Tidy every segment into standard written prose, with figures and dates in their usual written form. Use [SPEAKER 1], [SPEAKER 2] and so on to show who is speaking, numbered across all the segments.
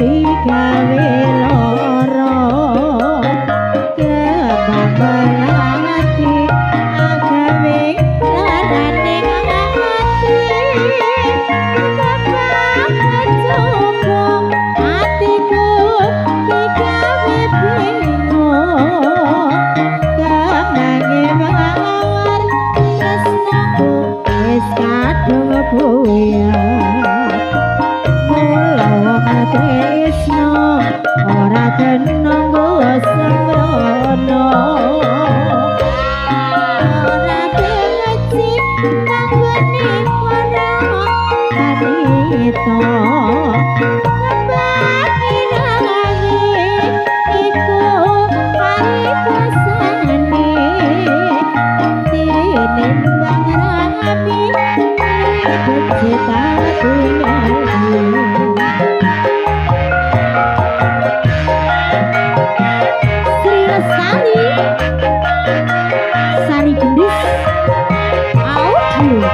[SPEAKER 1] digawe lara kembang melati agawe larane ati kembang coba atiku digawe bingung kembange mawar tresnaku wis kadung buyar Tresno ora kena sembrono ora benci tanggane para kanito kembangirane iku paripasane tinimbang rapi kecita Sari Gendis Audio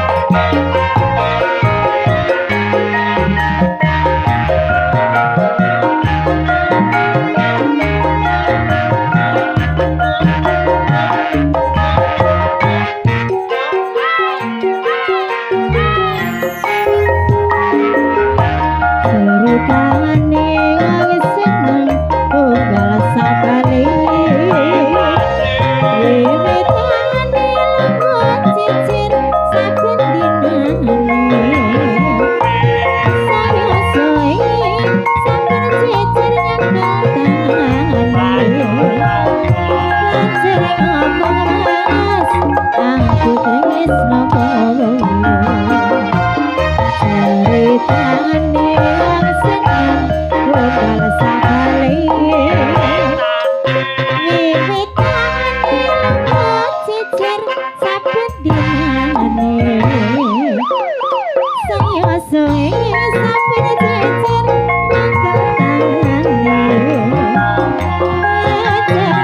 [SPEAKER 1] ceritane wong seneng tunggal sakali cicir saben dinane saya soe saben cicir nyekel tangane jeneng omong mas aku tresno kowe ceritane wong seneng tunggal sakali cicir saben dinane saya soe saben cicir nyekel tangane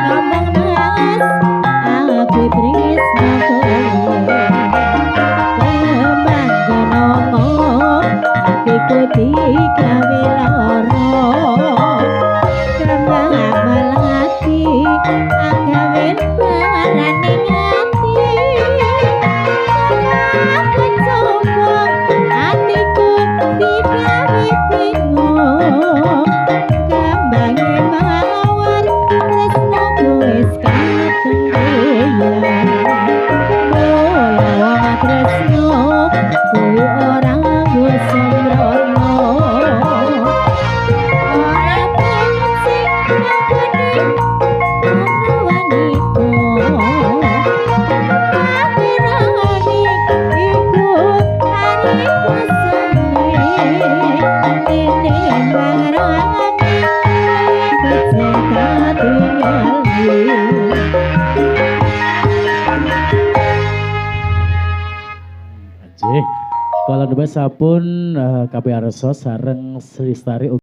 [SPEAKER 1] ngomong mas aku tresno kowe kembang ngomong atiku digawe lara kembang melati agawe larane ati aku coba atiku digawe bingung kembange mawar tresnaku wis kadung buyar mula tresno kuwi ora nganggo sembrono ora benci tanggane
[SPEAKER 2] Kalau nembak sapun kabeh arsa sareng Sri Lestari